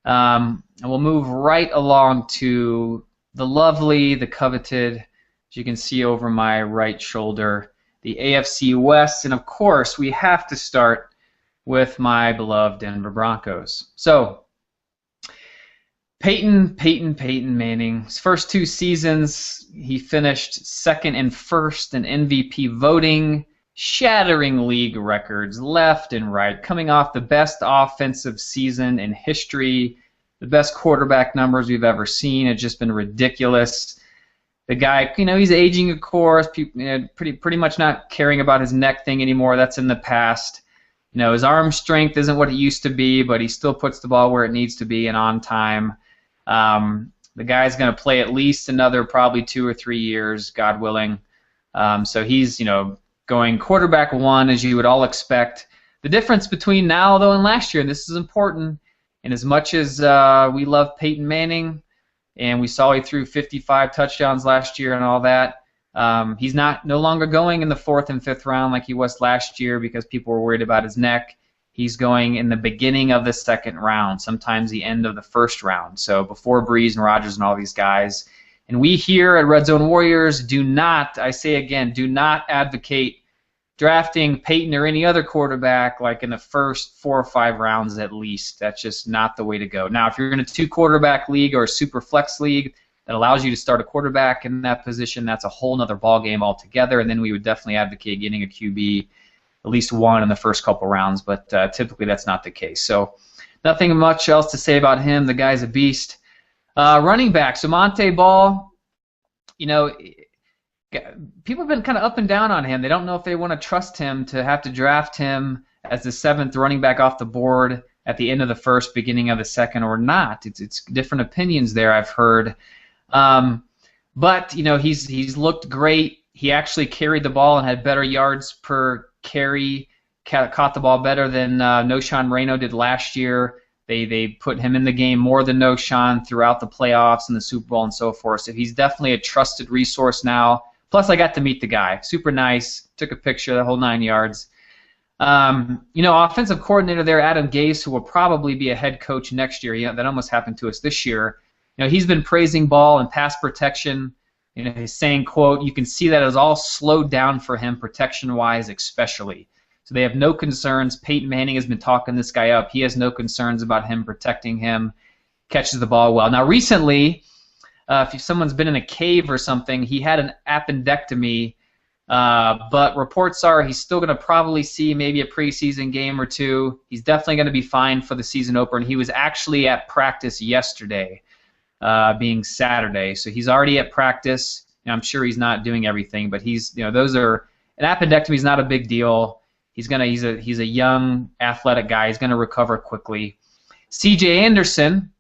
And we'll move right along to the lovely, the coveted, as you can see over my right shoulder, the AFC West. And of course, we have to start with my beloved Denver Broncos. So, Peyton Manning. His first 2 seasons, he finished second and first in MVP voting, shattering league records left and right, coming off the best offensive season in history, the best quarterback numbers we've ever seen. It's just been ridiculous. The guy, he's aging, of course, pretty much not caring about his neck thing anymore. That's in the past. His arm strength isn't what it used to be, but he still puts the ball where it needs to be and on time. The guy's going to play at least another probably 2 or 3 years, God willing. So he's, going quarterback 1, as you would all expect. The difference between now, though, and last year, and this is important, and as much as we love Peyton Manning, and we saw he threw 55 touchdowns last year and all that, he's no longer going in the 4th and 5th round like he was last year because people were worried about his neck. He's going in the beginning of the 2nd round, sometimes the end of the 1st round. So before Breeze and Rodgers and all these guys. And we here at Red Zone Warriors do not, I say again, do not advocate drafting Peyton or any other quarterback like in the first 4 or 5 rounds at least. That's just not the way to go. Now, if you're in a 2-quarterback league or a super flex league that allows you to start a quarterback in that position, that's a whole nother ballgame altogether, and then we would definitely advocate getting a QB, at least 1 in the first couple rounds, but typically that's not the case. So nothing much else to say about him. The guy's a beast. Running back, so Monte Ball, people have been kind of up and down on him. They don't know if they want to trust him to have to draft him as the 7th running back off the board at the end of the 1st, beginning of the 2nd, or not. It's different opinions there, I've heard. But he's looked great. He actually carried the ball and had better yards per carry, caught the ball better than Noshan Moreno did last year. They put him in the game more than Noshan throughout the playoffs and the Super Bowl and so forth. So he's definitely a trusted resource now. Plus, I got to meet the guy. Super nice. Took a picture, the whole 9 yards. Offensive coordinator there, Adam Gase, who will probably be a head coach next year. That almost happened to us this year. He's been praising ball and pass protection. He's saying, quote, you can see that it's all slowed down for him, protection-wise especially. So they have no concerns. Peyton Manning has been talking this guy up. He has no concerns about him protecting him, catches the ball well. Now, recently, if someone's been in a cave or something, he had an appendectomy, but reports are he's still going to probably see maybe a preseason game or 2. He's definitely going to be fine for the season opener, and he was actually at practice yesterday, being Saturday. So he's already at practice. I'm sure he's not doing everything, but an appendectomy is not a big deal. He's a young athletic guy. He's going to recover quickly. C.J. Anderson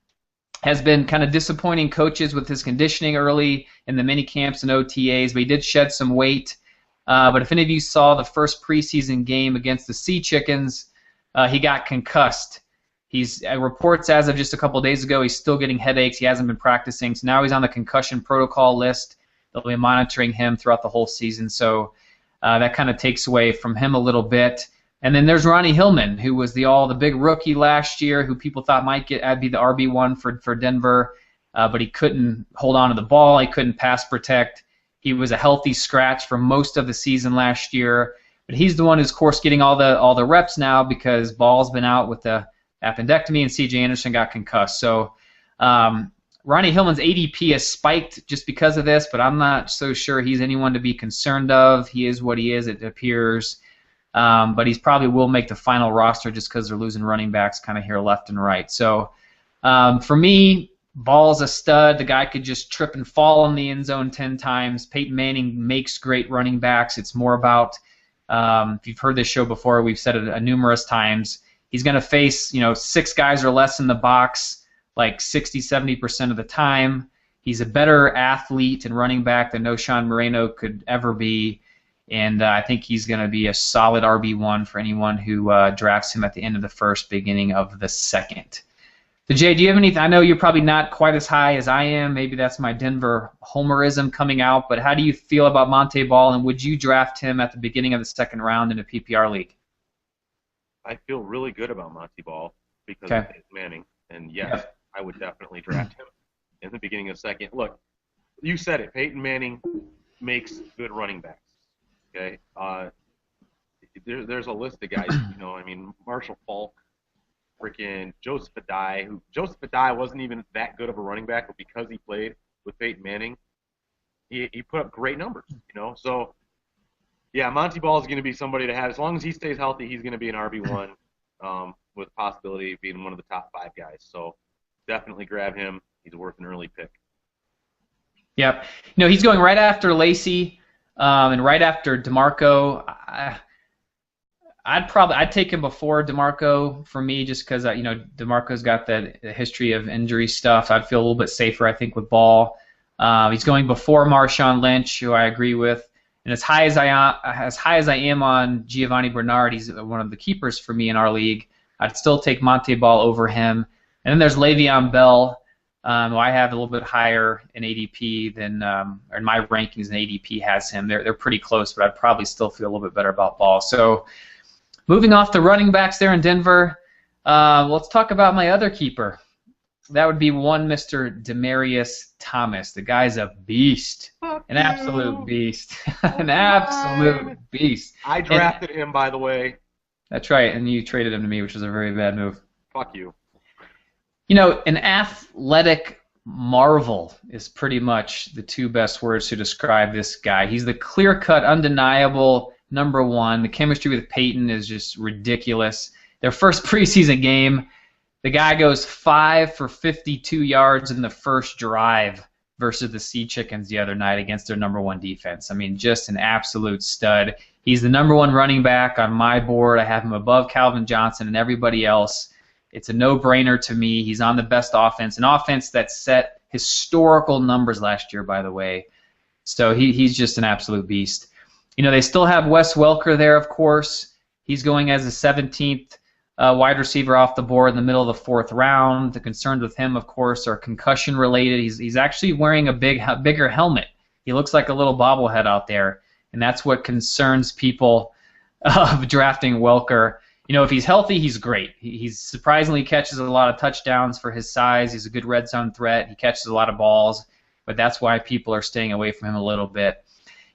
has been kind of disappointing coaches with his conditioning early in the mini camps and OTAs, but he did shed some weight. But if any of you saw the first preseason game against the Sea Chickens, he got concussed. He's reports as of just a couple of days ago he's still getting headaches. He hasn't been practicing, so now he's on the concussion protocol list. They'll be monitoring him throughout the whole season, so that kind of takes away from him a little bit. And then there's Ronnie Hillman, who was the big rookie last year, who people thought might be the RB1 for Denver, but he couldn't hold on to the ball. He couldn't pass protect. He was a healthy scratch for most of the season last year, but he's the one who's, of course, getting all the reps now because Ball's been out with the appendectomy and C.J. Anderson got concussed. So Ronnie Hillman's ADP has spiked just because of this, but I'm not so sure he's anyone to be concerned of. He is what he is, it appears. But he's probably will make the final roster just because they're losing running backs kind of here left and right. So for me, Ball's a stud. The guy could just trip and fall in the end zone 10 times. Peyton Manning makes great running backs. It's more about, if you've heard this show before, we've said it numerous times, he's going to face 6 guys or less in the box like 60-70% of the time. He's a better athlete and running back than Noshan Moreno could ever be. And I think he's going to be a solid RB1 for anyone who drafts him at the end of the 1st, beginning of the 2nd. So, Jay, do you have anything? I know you're probably not quite as high as I am. Maybe that's my Denver homerism coming out. But how do you feel about Monte Ball, and would you draft him at the beginning of the 2nd round in a PPR league? I feel really good about Monte Ball because of Peyton Manning. And yes, I would definitely draft him in the beginning of second. Look, you said it. Peyton Manning makes good running backs. Okay, there's a list of guys. I mean, Marshall Falk, freaking Joseph Adai. Joseph Adai wasn't even that good of a running back, but because he played with Peyton Manning, he put up great numbers. So yeah, Monty Ball is going to be somebody to have. As long as he stays healthy, he's going to be an RB1 with the possibility of being one of the top 5 guys. So definitely grab him. He's worth an early pick. Yep. He's going right after Lacey and right after DeMarco. I'd take him before DeMarco for me, just because DeMarco's got that history of injury stuff. I'd feel a little bit safer, I think, with Ball. He's going before Marshawn Lynch, who I agree with. And as high as I am on Giovanni Bernard, he's one of the keepers for me in our league. I'd still take Monte Ball over him. And then there's Le'Veon Bell, who I have a little bit higher in ADP than, or in my rankings, and ADP has him. They're pretty close, but I'd probably still feel a little bit better about Ball. So moving off the running backs there in Denver, let's talk about my other keeper. That would be one Mr. Demaryius Thomas. The guy's a beast. An absolute beast. An absolute beast. I drafted him, by the way. That's right, and you traded him to me, which was a very bad move. Fuck you. An athletic marvel is pretty much the 2 best words to describe this guy. He's the clear-cut, undeniable number 1. The chemistry with Peyton is just ridiculous. Their first preseason game, the guy goes 5 for 52 yards in the first drive versus the Sea Chickens the other night against their number 1 defense. I mean, just an absolute stud. He's the number 1 running back on my board. I have him above Calvin Johnson and everybody else. It's a no-brainer to me. He's on the best offense, an offense that set historical numbers last year, by the way. So he's just an absolute beast. They still have Wes Welker there, of course. He's going as the 17th wide receiver off the board in the middle of the 4th round. The concerns with him, of course, are concussion-related. He's actually wearing a bigger helmet. He looks like a little bobblehead out there, and that's what concerns people of drafting Welker. If he's healthy, he's great. He surprisingly catches a lot of touchdowns for his size. He's a good red zone threat. He catches a lot of balls, but that's why people are staying away from him a little bit.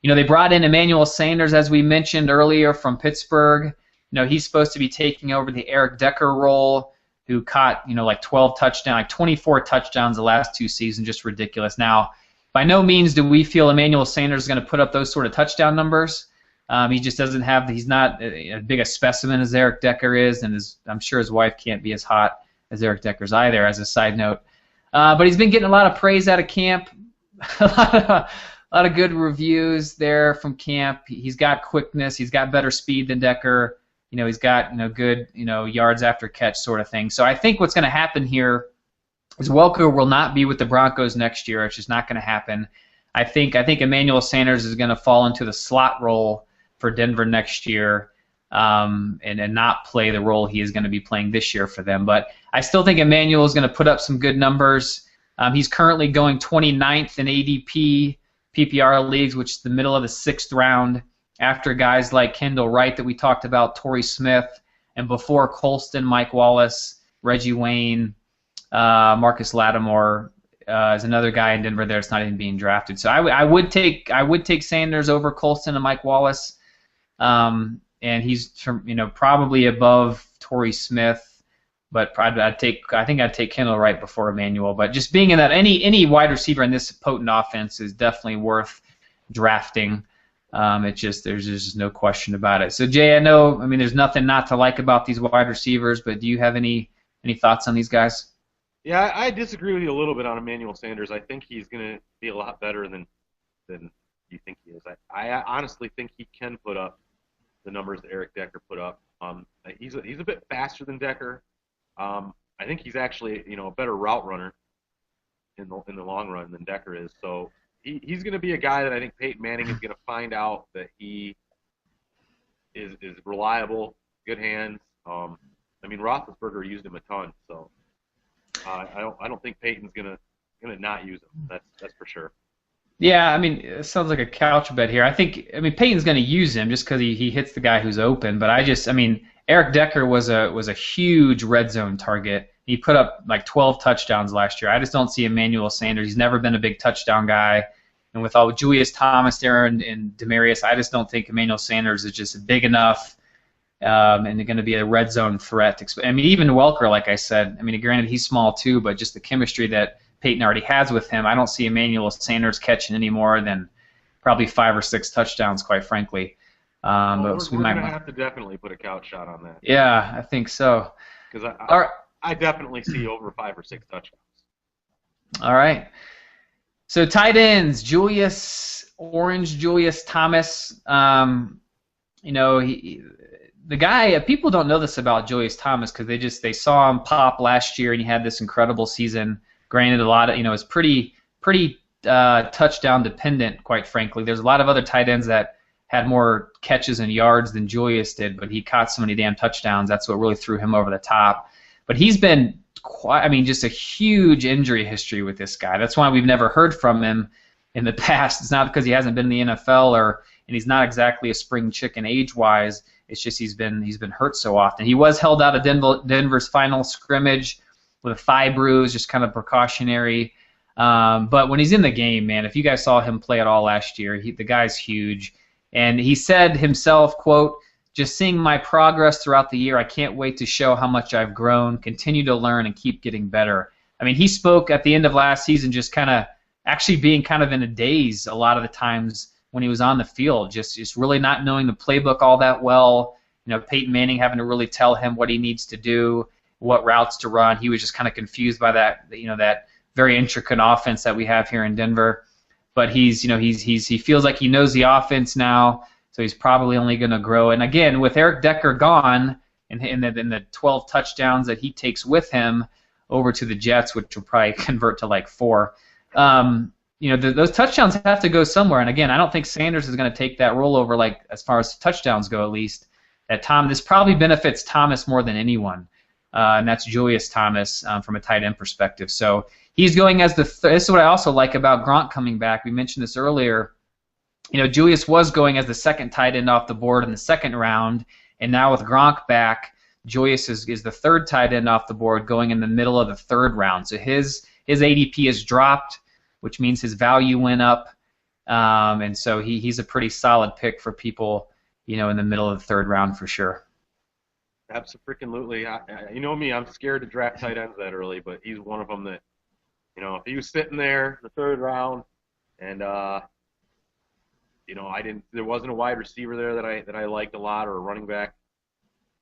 They brought in Emmanuel Sanders, as we mentioned earlier, from Pittsburgh. He's supposed to be taking over the Eric Decker role, who caught, like 12 touchdowns, like 24 touchdowns the last 2 seasons, just ridiculous. Now, by no means do we feel Emmanuel Sanders is going to put up those sort of touchdown numbers. He just doesn't have, he's not as big a specimen as Eric Decker is, and I'm sure his wife can't be as hot as Eric Decker's either, as a side note. But he's been getting a lot of praise out of camp, a lot of good reviews there from camp. He's got quickness, he's got better speed than Decker. He's got good yards after catch sort of thing. So I think what's going to happen here is Welker will not be with the Broncos next year. It's just not going to happen. I think Emmanuel Sanders is going to fall into the slot role for Denver next year, and not play the role he is going to be playing this year for them. But I still think Emmanuel is going to put up some good numbers. He's currently going 29th in ADP PPR leagues, which is the middle of the 6th round, after guys like Kendall Wright that we talked about, Torrey Smith, and before Colston, Mike Wallace, Reggie Wayne, Marcus Lattimore is another guy in Denver there that's not even being drafted. So I would take Sanders over Colston and Mike Wallace. And he's probably above Torrey Smith, but I think I'd take Kendall Wright before Emmanuel. But just being in that any wide receiver in this potent offense is definitely worth drafting. There's just no question about it. So Jay, there's nothing not to like about these wide receivers, but do you have any thoughts on these guys? Yeah, I disagree with you a little bit on Emmanuel Sanders. I think he's going to be a lot better than you think he is. I honestly think he can put up the numbers that Eric Decker put up. He's a bit faster than Decker. I think he's actually a better route runner in the long run than Decker is. So he's going to be a guy that I think Peyton Manning is going to find out that he is reliable, good hands. Roethlisberger used him a ton, so I don't think Peyton's going to not use him. That's for sure. Yeah, it sounds like a couch bet here. Peyton's going to use him just because he hits the guy who's open. But Eric Decker was a huge red zone target He put up like 12 touchdowns last year. I just don't see Emmanuel Sanders. He's never been a big touchdown guy. And with all Julius Thomas there and Demarius, I just don't think Emmanuel Sanders is just big enough and going to be a red zone threat. I mean, even Welker, like I said, I mean, granted, he's small too, but just the chemistry that Peyton already has with him, I don't see Emmanuel Sanders catching any more than probably 5 or 6 touchdowns, quite frankly. Well, we're going to have to definitely put a couch shot on that. Yeah, I think so. Because I definitely see over 5 or 6 touchdowns. All right. So tight ends, Julius Thomas. You know, the guy. People don't know this about Julius Thomas because they saw him pop last year and he had this incredible season. Granted, a lot of it's pretty touchdown dependent, quite frankly. There's a lot of other tight ends that had more catches and yards than Julius did, but he caught so many damn touchdowns. That's what really threw him over the top. But he's been just a huge injury history with this guy. That's why we've never heard from him in the past. It's not because he hasn't been in the NFL and he's not exactly a spring chicken age-wise. It's just he's been hurt so often. He was held out of Denver's final scrimmage with a thigh bruise, just kind of precautionary. But when he's in the game, man, if you guys saw him play at all last year, the guy's huge. And he said himself, quote, "Just seeing my progress throughout the year, I can't wait to show how much I've grown, continue to learn, and keep getting better." I mean, he spoke at the end of last season just kind of actually being kind of in a daze a lot of the times when he was on the field, just really not knowing the playbook all that well. You know, Peyton Manning having to really tell him what he needs to do, what routes to run. He was just kind of confused by that, that very intricate offense that we have here in Denver. But he feels like he knows the offense now. So he's probably only going to grow. And again, with Eric Decker gone and the 12 touchdowns that he takes with him over to the Jets, which will probably convert to like 4, those touchdowns have to go somewhere. And again, I don't think Sanders is going to take that rollover, like as far as touchdowns go, at least. This probably benefits Thomas more than anyone, and that's Julius Thomas from a tight end perspective. So he's going as this is what I also like about Gronk coming back. We mentioned this earlier. Julius was going as the second tight end off the board in the second round, and now with Gronk back, Julius is the third tight end off the board going in the middle of the third round. So his ADP has dropped, which means his value went up, and so he's a pretty solid pick for people, in the middle of the third round for sure. Absolutely. You know me, I'm scared to draft tight ends that early, but he's one of them that, if he was sitting there in the third round and there wasn't a wide receiver there that I liked a lot, or a running back,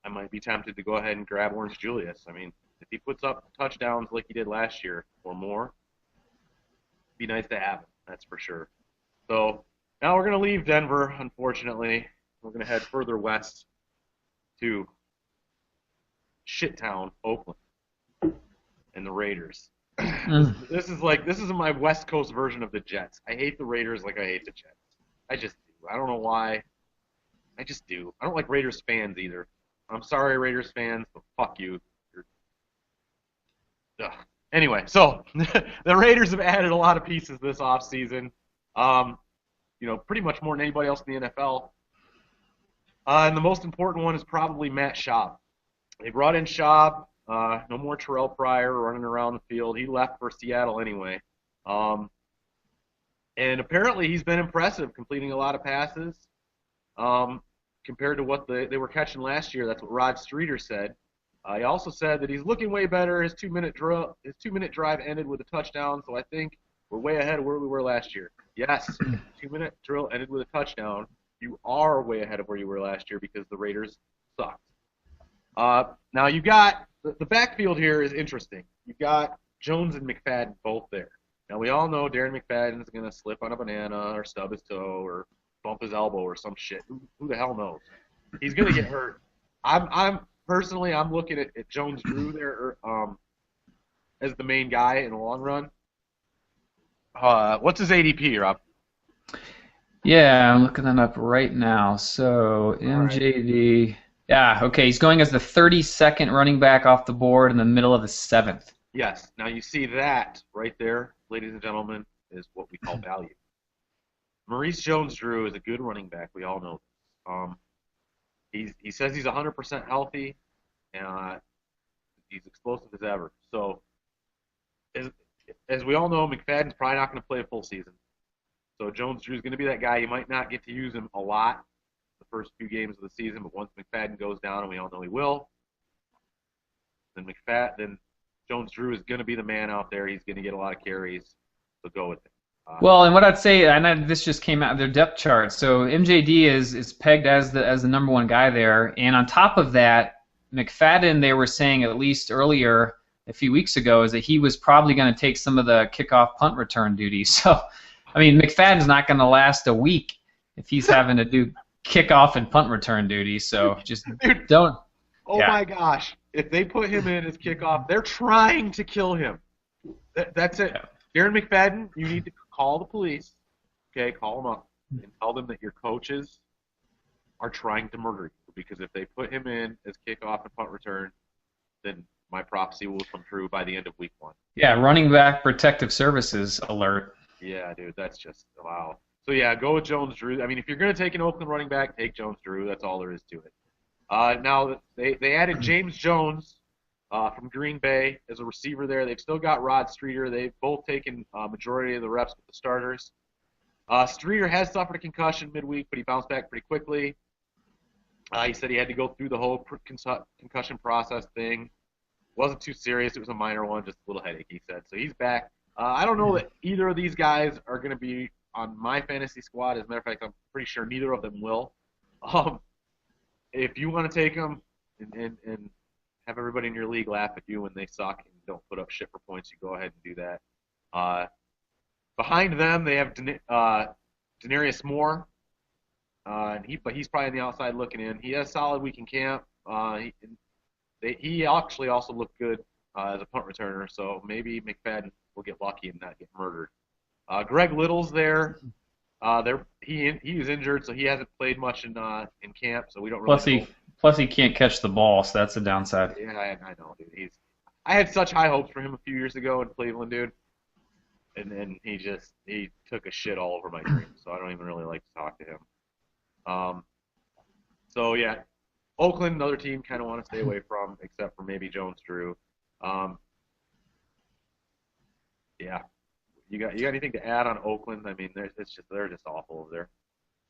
I might be tempted to go ahead and grab Orange Julius. I mean, if he puts up touchdowns like he did last year or more, it'd be nice to have him, that's for sure. So now we're going to leave Denver, unfortunately. We're going to head further west to Shittown, Oakland, and the Raiders. This is my West Coast version of the Jets. I hate the Raiders like I hate the Jets. I just do. I don't know why. I just do. I don't like Raiders fans either. I'm sorry, Raiders fans, but fuck you. Anyway, so the Raiders have added a lot of pieces this offseason. Pretty much more than anybody else in the NFL. And the most important one is probably Matt Schaub. They brought in Schaub. No more Terrell Pryor running around the field. He left for Seattle anyway. And apparently he's been impressive, completing a lot of passes compared to what they were catching last year. That's what Rod Streeter said. He also said that he's looking way better. His 2-minute drive ended with a touchdown, so I think we're way ahead of where we were last year. Yes, 2-minute drill ended with a touchdown. You are way ahead of where you were last year because the Raiders sucked. Now you got the backfield here is interesting. You've got Jones and McFadden both there. Now we all know Darren McFadden's going to slip on a banana or stub his toe or bump his elbow or some shit. Who the hell knows? He's going to get hurt. I'm personally looking at Jones Drew there as the main guy in the long run. What's his ADP, Rob? Yeah, I'm looking that up right now. So MJD. Right. Yeah, okay. He's going as the 32nd running back off the board in the middle of the 7th. Yes. Now you see that right there, ladies and gentlemen, is what we call value. Maurice Jones-Drew is a good running back. We all know this. He says he's 100% healthy. He's explosive as ever. So as we all know, McFadden's probably not going to play a full season. So Jones-Drew's going to be that guy. You might not get to use him a lot the first few games of the season, but once McFadden goes down, and we all know he will, then Jones-Drew is going to be the man out there. He's going to get a lot of carries. So go with it. Well, and what I'd say, and this just came out of their depth chart. So MJD is pegged as the number one guy there, and on top of that, McFadden, they were saying at least earlier a few weeks ago, is that he was probably going to take some of the kickoff punt return duties. So, I mean, McFadden's not going to last a week if he's having to do kickoff and punt return duties. So just don't. Oh my gosh! If they put him in as kickoff, they're trying to kill him. That's it. Yeah. Darren McFadden, you need to call the police. Okay, call them up and tell them that your coaches are trying to murder you. Because if they put him in as kickoff and punt return, then my prophecy will come true by the end of week 1. Yeah, running back protective services alert. Yeah, dude, that's just wow. So yeah, go with Jones-Drew. I mean, if you're going to take an Oakland running back, take Jones-Drew. That's all there is to it. Now they added James Jones from Green Bay as a receiver there. They've still got Rod Streeter. They've both taken majority of the reps with the starters. Streeter has suffered a concussion midweek, but he bounced back pretty quickly. He said he had to go through the whole concussion process thing. It wasn't too serious. It was a minor one, just a little headache, he said. So he's back. I don't know that either of these guys are going to be on my fantasy squad. As a matter of fact, I'm pretty sure neither of them will. If you want to take them and have everybody in your league laugh at you when they suck and don't put up shit for points, you go ahead and do that. Behind them, they have Denarius Moore. But he's probably on the outside looking in. He has a solid week in camp. He actually also looked good as a punt returner, so maybe McFadden will get lucky and not get murdered. Greg Little's there. He was injured, so he hasn't played much in camp, so we don't really know. Plus he can't catch the ball, so that's a downside. Yeah, I know, dude. I had such high hopes for him a few years ago in Cleveland, dude. And then he took a shit all over my dreams, so I don't even really like to talk to him. So yeah, Oakland, another team kind of want to stay away from, except for maybe Jones-Drew. Yeah, you got anything to add on Oakland? I mean, they're just awful over there.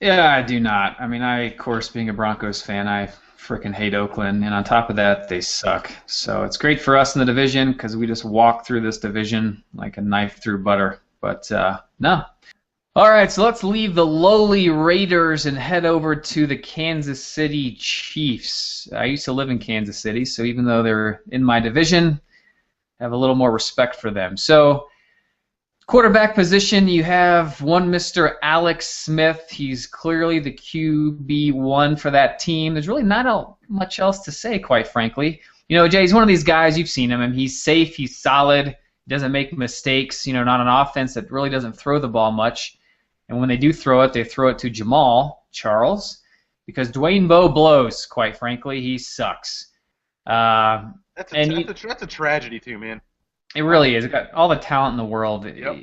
Yeah, I do not. I mean, of course, being a Broncos fan, I freaking hate Oakland, and on top of that, they suck. So it's great for us in the division because we just walk through this division like a knife through butter. But no. All right, so let's leave the lowly Raiders and head over to the Kansas City Chiefs. I used to live in Kansas City, so even though they're in my division, I have a little more respect for them. So quarterback position, you have one Mr. Alex Smith. He's clearly the QB1 for that team. There's really not much else to say, quite frankly. You know, Jay, he's one of these guys, you've seen him, and he's safe, he's solid, he doesn't make mistakes, not an offense that really doesn't throw the ball much. And when they do throw it, they throw it to Jamal Charles, because Dwayne Bowe blows, quite frankly. He sucks. That's a tragedy, too, man. It really is. He's got all the talent in the world. Yep.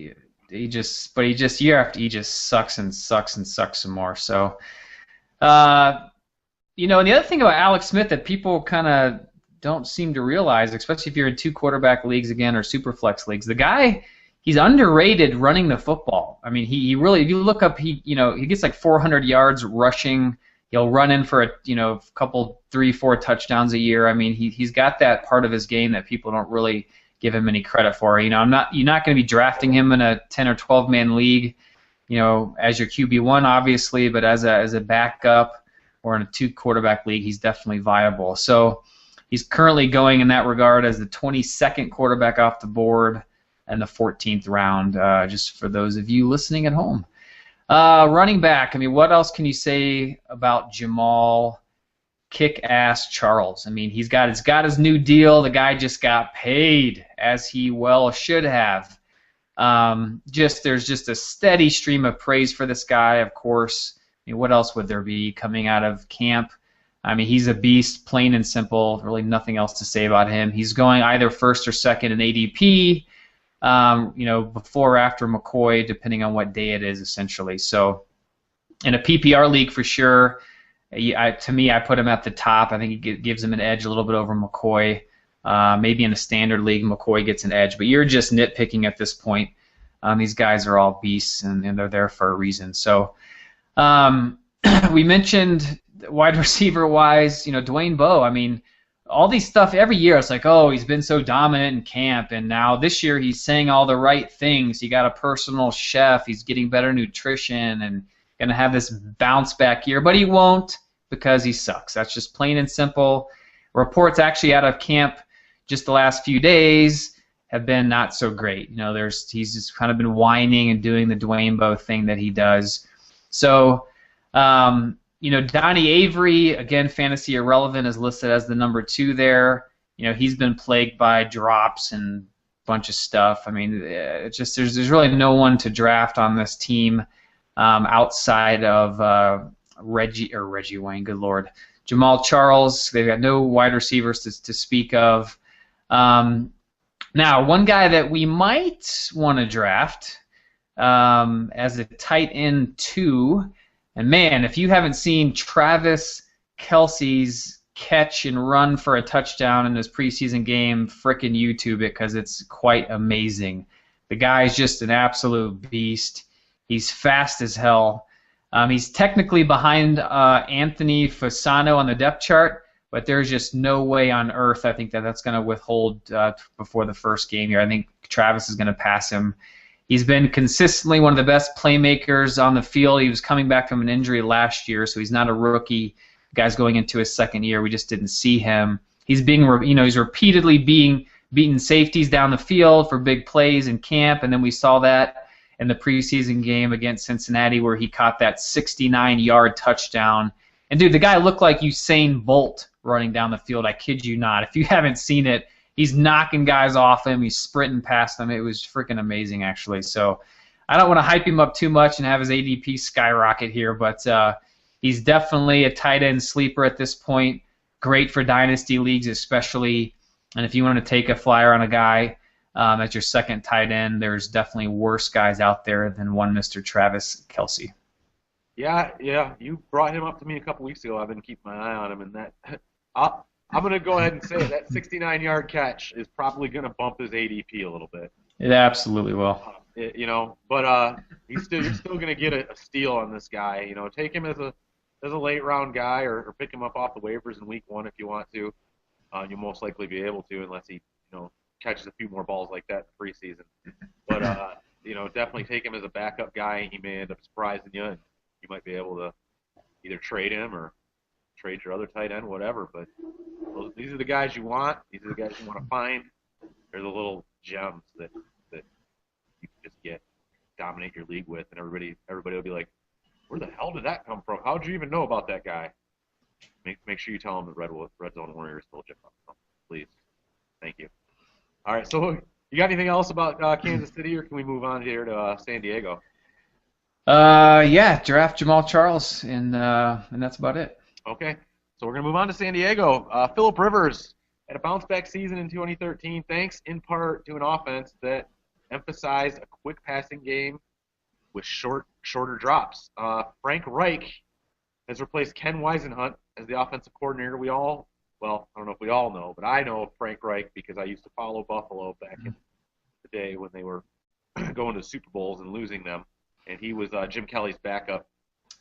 He just year after he just sucks and sucks and sucks some more. So, and the other thing about Alex Smith that people kind of don't seem to realize, especially if you're in 2 quarterback leagues again or super flex leagues, the guy, he's underrated running the football. I mean, he really, if you look up, he gets like 400 yards rushing. He'll run in for a couple 3-4 touchdowns a year. I mean, he's got that part of his game that people don't really give him any credit for. You're not going to be drafting him in a 10 or 12 man league, as your QB1 obviously, but as a backup or in a 2 quarterback league, he's definitely viable. So he's currently going in that regard as the 22nd quarterback off the board in the 14th round, just for those of you listening at home. Running back, I mean, what else can you say about Jamal Kick-Ass Charles? I mean, he's got his new deal. The guy just got paid, as he well should have. There's just a steady stream of praise for this guy, of course. I mean, what else would there be coming out of camp? I mean, he's a beast, plain and simple. Really nothing else to say about him. He's going either first or second in ADP, before or after McCoy, depending on what day it is, essentially. So in a PPR league, for sure, to me, I put him at the top. I think he gives him an edge a little bit over McCoy. Maybe in a standard league, McCoy gets an edge, but you're just nitpicking at this point. These guys are all beasts, and they're there for a reason. So we mentioned wide receiver-wise, Dwayne Bowe. I mean, all these stuff every year. It's like, oh, he's been so dominant in camp, and now this year he's saying all the right things. He got a personal chef. He's getting better nutrition and going to have this bounce-back year, but he won't because he sucks. That's just plain and simple. Reports actually out of camp just the last few days have been not so great. He's just kind of been whining and doing the Dwayne Bowe thing that he does. So, Donnie Avery, again, fantasy irrelevant, is listed as the number 2 there. He's been plagued by drops and a bunch of stuff. I mean, it's just there's really no one to draft on this team outside of Reggie Wayne. Good Lord, Jamal Charles. They've got no wide receivers to speak of. Now, one guy that we might want to draft as a tight end 2. And man, if you haven't seen Travis Kelce's catch and run for a touchdown in his preseason game, frickin' YouTube it, because it's quite amazing. The guy's just an absolute beast. He's fast as hell. He's technically behind Anthony Fasano on the depth chart, but there's just no way on earth I think that's going to withhold before the first game here. I think Travis is going to pass him. He's been consistently one of the best playmakers on the field. He was coming back from an injury last year, so he's not a rookie. The guy's going into his second year. We just didn't see him. He's he's repeatedly beating safeties down the field for big plays in camp, and then we saw that in the preseason game against Cincinnati where he caught that 69-yard touchdown. And dude, the guy looked like Usain Bolt running down the field. I kid you not. If you haven't seen it, he's knocking guys off him. He's sprinting past them. It was freaking amazing, actually. So I don't want to hype him up too much and have his ADP skyrocket here, but he's definitely a tight end sleeper at this point. Great for dynasty leagues especially. And if you want to take a flyer on a guy as your second tight end, there's definitely worse guys out there than one Mr. Travis Kelce. Yeah. You brought him up to me a couple weeks ago. I've been keeping my eye on him, and I'm going to go ahead and say that 69-yard catch is probably going to bump his ADP a little bit. It absolutely will. But you're still going to get a steal on this guy. Take him as a late round guy, or pick him up off the waivers in week 1 if you want to. You'll most likely be able to, unless he catches a few more balls like that in preseason. But definitely take him as a backup guy. He may end up surprising you, and you might be able to either trade him or trade your other tight end, whatever. But these are the guys you want. These are the guys you want to find. They're the little gems that you can just dominate your league with, and everybody will be like, where the hell did that come from? How did you even know about that guy? Make sure you tell them that Red Zone Warriors told you about them, please. Thank you. All right, so you got anything else about Kansas City, or can we move on here to San Diego? Yeah, draft Jamal Charles, and that's about it. Okay, so we're going to move on to San Diego. Phillip Rivers had a bounce-back season in 2013, thanks in part to an offense that emphasized a quick passing game with shorter drops. Frank Reich has replaced Ken Whisenhunt as the offensive coordinator. I don't know if we all know, but I know Frank Reich because I used to follow Buffalo back in the day when they were going to Super Bowls and losing them, and he was Jim Kelly's backup.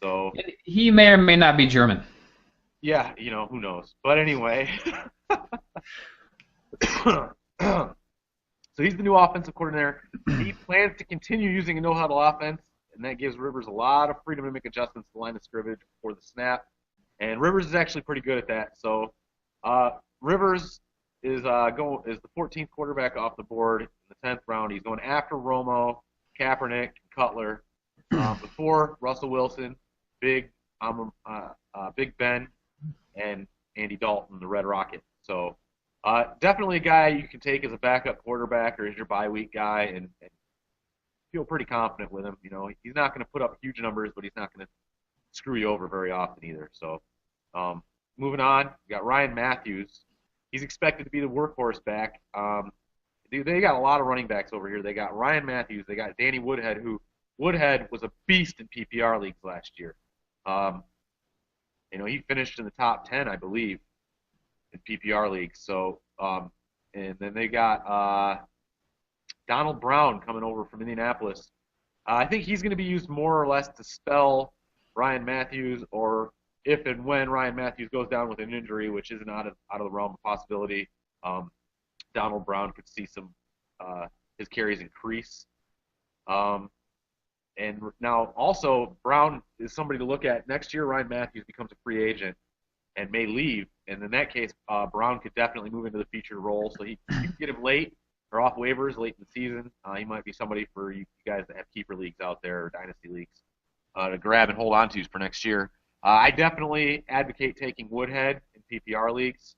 So he may or may not be German. Yeah, who knows. But anyway, so he's the new offensive coordinator. He plans to continue using a no-huddle offense, and that gives Rivers a lot of freedom to make adjustments to the line of scrimmage before the snap. And Rivers is actually pretty good at that. So Rivers is the 14th quarterback off the board in the 10th round. He's going after Romo, Kaepernick, Cutler, before Russell Wilson, Big Ben, and Andy Dalton, the Red Rocket. So definitely a guy you can take as a backup quarterback or as your bye week guy and feel pretty confident with him. He's not going to put up huge numbers, but he's not going to screw you over very often either. So moving on, we got Ryan Matthews. He's expected to be the workhorse back. They got a lot of running backs over here. They got Ryan Matthews. They got Danny Woodhead, who Woodhead was a beast in PPR leagues last year. He finished in the top 10, I believe, in PPR leagues. So And then they got Donald Brown coming over from Indianapolis. I think he's going to be used more or less to spell Ryan Matthews, or if and when Ryan Matthews goes down with an injury, which isn't out of the realm of possibility. Donald Brown could see some his carries increase. And now also Brown is somebody to look at. Next year, Ryan Matthews becomes a free agent and may leave, and in that case, Brown could definitely move into the featured role. So you can get him late or off waivers late in the season. He might be somebody for you guys that have keeper leagues out there or dynasty leagues to grab and hold on to for next year. I definitely advocate taking Woodhead in PPR leagues.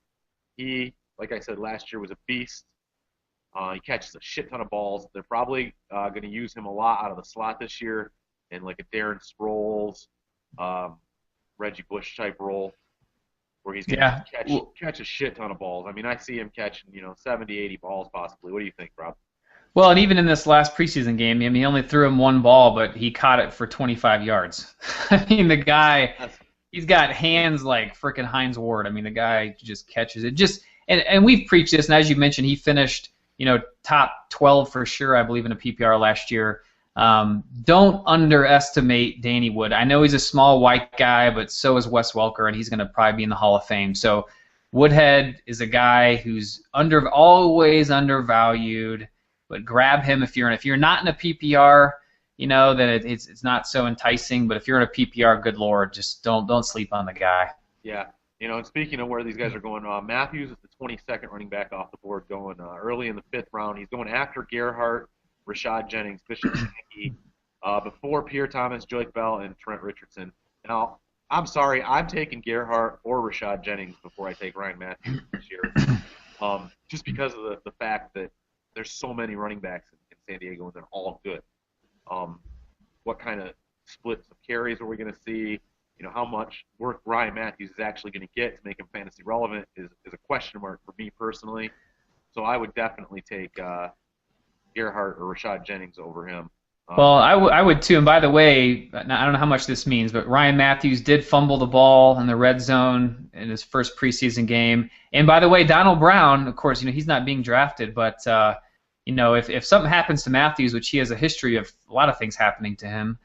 He, like I said, last year was a beast. He catches a shit ton of balls. They're probably going to use him a lot out of the slot this year in like a Darren Sproles, Reggie Bush type role, where he's going to catch a shit ton of balls. I mean, I see him catching 70, 80 balls possibly. What do you think, Rob? Well, and even in this last preseason game, I mean, he only threw him one ball, but he caught it for 25 yards. I mean, the guy, he's got hands like frickin' Hines Ward. I mean, the guy just catches it. And we've preached this, and as you mentioned, he finished, top 12 for sure, I believe, in a PPR last year. Don't underestimate Danny Wood. I know he's a small white guy, but so is Wes Welker, and he's going to probably be in the Hall of Fame. So Woodhead is a guy who's always undervalued. But grab him if you're not in a PPR, then it's not so enticing. But if you're in a PPR, good lord, just don't sleep on the guy. Yeah, and speaking of where these guys are going, Matthews is the 22nd running back off the board, going early in the 5th round. He's going after Gerhardt, Rashad Jennings, Bishop Sankey, before Pierre Thomas, Joyke Bell, and Trent Richardson. Now, I'm sorry, I'm taking Gerhardt or Rashad Jennings before I take Ryan Matthews this year, just because of the fact that there's so many running backs in San Diego, and they're all good. What kind of splits of carries are we going to see? How much work Ryan Matthews is actually going to get to make him fantasy relevant is a question mark for me personally. So I would definitely take Gerhardt or Rashad Jennings over him. Well, I would too. And by the way, I don't know how much this means, but Ryan Matthews did fumble the ball in the red zone in his first preseason game. And by the way, Donald Brown, of course, he's not being drafted, but if something happens to Matthews, which he has a history of a lot of things happening to him,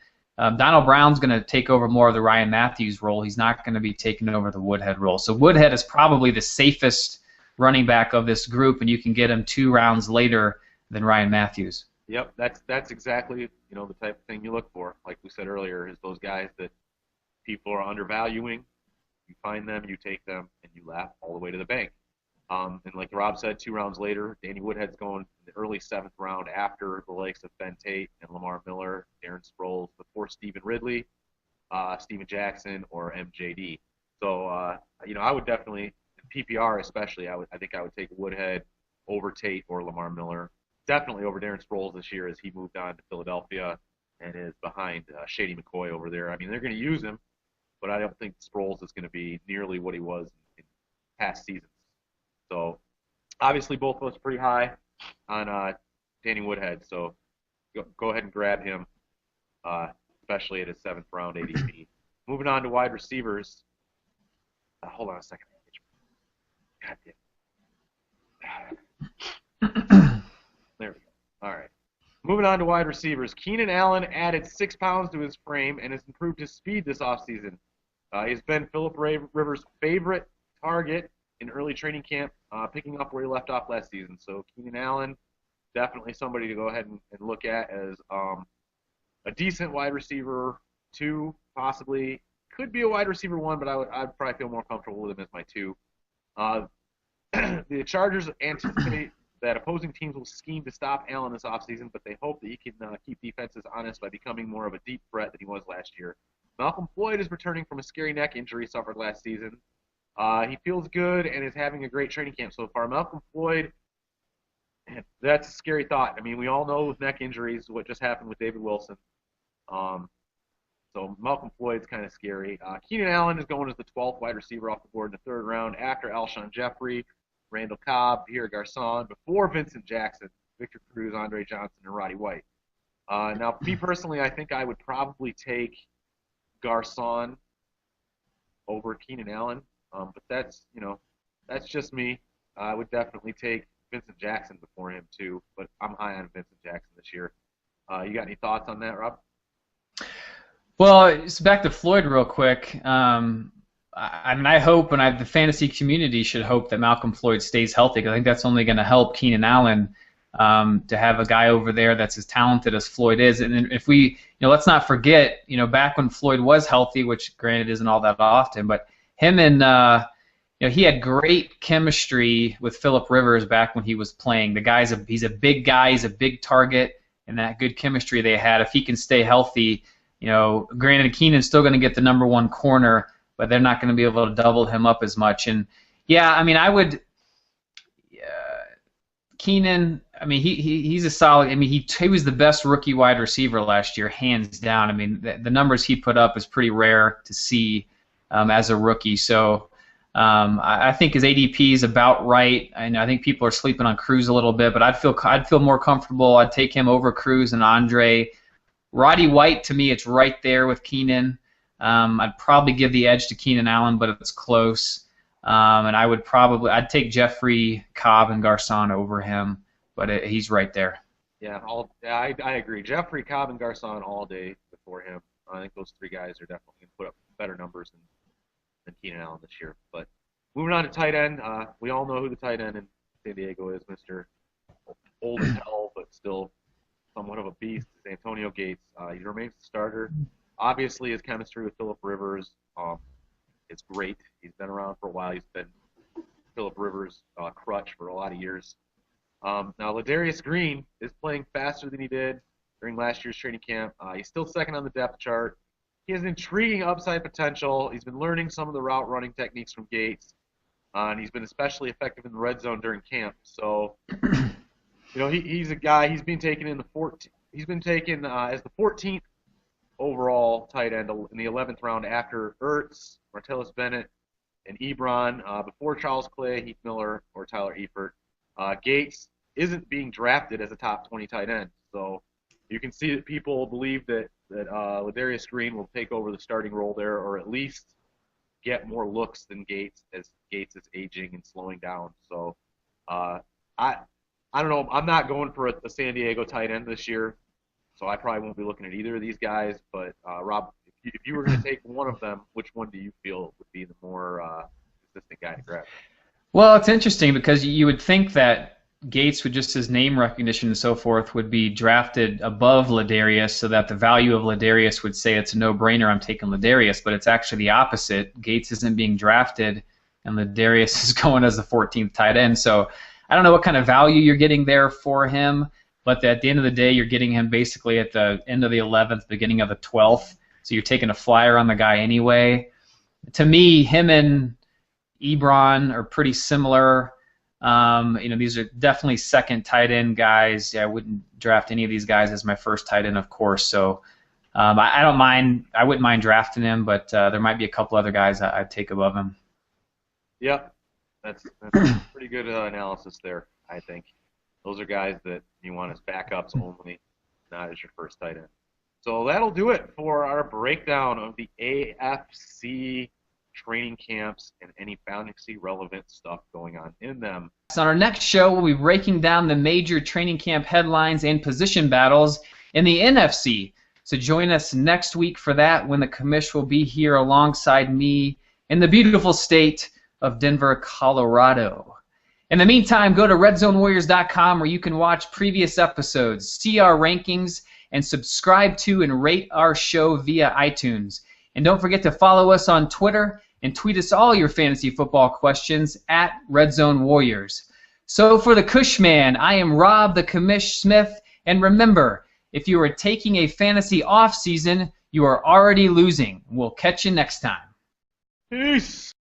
Donald Brown's going to take over more of the Ryan Matthews role. He's not going to be taking over the Woodhead role. So Woodhead is probably the safest running back of this group, and you can get him 2 rounds later than Ryan Matthews. Yep, that's exactly the type of thing you look for. Like we said earlier, is those guys that people are undervaluing. You find them, you take them, and you laugh all the way to the bank. And like Rob said, 2 rounds later, Danny Woodhead's going in the early 7th round after the likes of Ben Tate and Lamar Miller, Darren Sproles, before Stephen Ridley, Steven Jackson, or MJD. So I would definitely, in PPR especially, I think I would take Woodhead over Tate or Lamar Miller. Definitely over Darren Sproles this year as he moved on to Philadelphia and is behind Shady McCoy over there. I mean, they're going to use him, but I don't think Sproles is going to be nearly what he was in past seasons. So obviously both of us pretty high on Danny Woodhead, so go ahead and grab him, especially at his 7th round ADP. Moving on to wide receivers. Hold on a second. God damn. There we go. All right. Moving on to wide receivers. Keenan Allen added 6 pounds to his frame and has improved his speed this offseason. He's been Phillip Rivers' favorite target in early training camp, picking up where he left off last season. So Keenan Allen, definitely somebody to go ahead and look at as a decent wide receiver 2, possibly. Could be a wide receiver 1, but I'd probably feel more comfortable with him as my 2. The Chargers anticipate that opposing teams will scheme to stop Allen this offseason, but they hope that he can keep defenses honest by becoming more of a deep threat than he was last year. Malcolm Floyd is returning from a scary neck injury suffered last season. He feels good and is having a great training camp so far. Malcolm Floyd, that's a scary thought. I mean, we all know with neck injuries what just happened with David Wilson. So Malcolm Floyd's kind of scary. Keenan Allen is going as the 12th wide receiver off the board in the 3rd round after Alshon Jeffrey, Randall Cobb, Pierre Garçon, before Vincent Jackson, Victor Cruz, Andre Johnson, and Roddy White. Now, me personally, I think I would probably take Garçon over Keenan Allen, but that's just me. I would definitely take Vincent Jackson before him too, but I'm high on Vincent Jackson this year. You got any thoughts on that, Rob? Well, it's back to Floyd real quick. I hope, and the fantasy community should hope that Malcolm Floyd stays healthy, because I think that's only going to help Keenan Allen to have a guy over there that's as talented as Floyd is. And if we, let's not forget, back when Floyd was healthy, which granted isn't all that often, but him and he had great chemistry with Phillip Rivers back when he was playing. The guy's he's a big guy, he's a big target, and that good chemistry they had. If he can stay healthy, granted Keenan's still going to get the #1 corner, but they're not going to be able to double him up as much. And yeah, I mean, I would. Keenan, I mean, he's a solid. I mean, he was the best rookie wide receiver last year, hands down. I mean, the numbers he put up is pretty rare to see as a rookie. So I think his ADP is about right. I think people are sleeping on Cruz a little bit, but I'd feel more comfortable. I'd take him over Cruz and Andre. Roddy White, to me, it's right there with Keenan. I'd probably give the edge to Keenan Allen, but it's close. And I'd take Jeffrey, Cobb, and Garcon over him, but he's right there. Yeah, I agree. Jeffrey, Cobb, and Garcon all day before him. I think those three guys are definitely going to put up better numbers than Keenan Allen this year. But moving on to tight end, we all know who the tight end in San Diego is, Mr. Old as hell, but still somewhat of a beast, is Antonio Gates. He remains the starter. Obviously, his chemistry with Phillip Rivers is great. He's been around for a while. He's been Phillip Rivers' crutch for a lot of years. Now, Ladarius Green is playing faster than he did during last year's training camp. He's still second on the depth chart. He has intriguing upside potential. He's been learning some of the route running techniques from Gates, and he's been especially effective in the red zone during camp. So, he's a guy. He's been taken as the 14th overall tight end in the 11th round after Ertz, Martellus Bennett, and Ebron, before Charles Clay, Heath Miller, or Tyler Eifert. Gates isn't being drafted as a top 20 tight end, so you can see that people believe that Ladarius Green will take over the starting role there, or at least get more looks than Gates as Gates is aging and slowing down. So I don't know. I'm not going for a San Diego tight end this year, so I probably won't be looking at either of these guys. But Rob, if you were going to take one of them, which one do you feel would be the more consistent guy to grab? Well, it's interesting because you would think that Gates, with just his name recognition and so forth, would be drafted above Ladarius, so that the value of Ladarius would say it's a no-brainer, I'm taking Ladarius, but it's actually the opposite. Gates isn't being drafted, and Ladarius is going as the 14th tight end. So I don't know what kind of value you're getting there for him, but at the end of the day, you're getting him basically at the end of the 11th, beginning of the 12th, so you're taking a flyer on the guy anyway. To me, him and Ebron are pretty similar. These are definitely second tight end guys. I wouldn't draft any of these guys as my first tight end, of course. So I don't mind. I wouldn't mind drafting him, but there might be a couple other guys I'd take above him. Yep, that's pretty good analysis there. I think those are guys that you want as backups only, not as your first tight end. So that'll do it for our breakdown of the AFC training camps and any fantasy relevant stuff going on in them. So on our next show, we'll be breaking down the major training camp headlines and position battles in the NFC. So join us next week for that, when the Commish will be here alongside me in the beautiful state of Denver, Colorado. In the meantime, go to RedZoneWarriors.com, where you can watch previous episodes, see our rankings, and subscribe to and rate our show via iTunes. And don't forget to follow us on Twitter and tweet us all your fantasy football questions at RedZoneWarriors. So for the Kush Man, I am Rob the Commish Smith, and remember, if you are taking a fantasy off season, you are already losing. We'll catch you next time. Peace.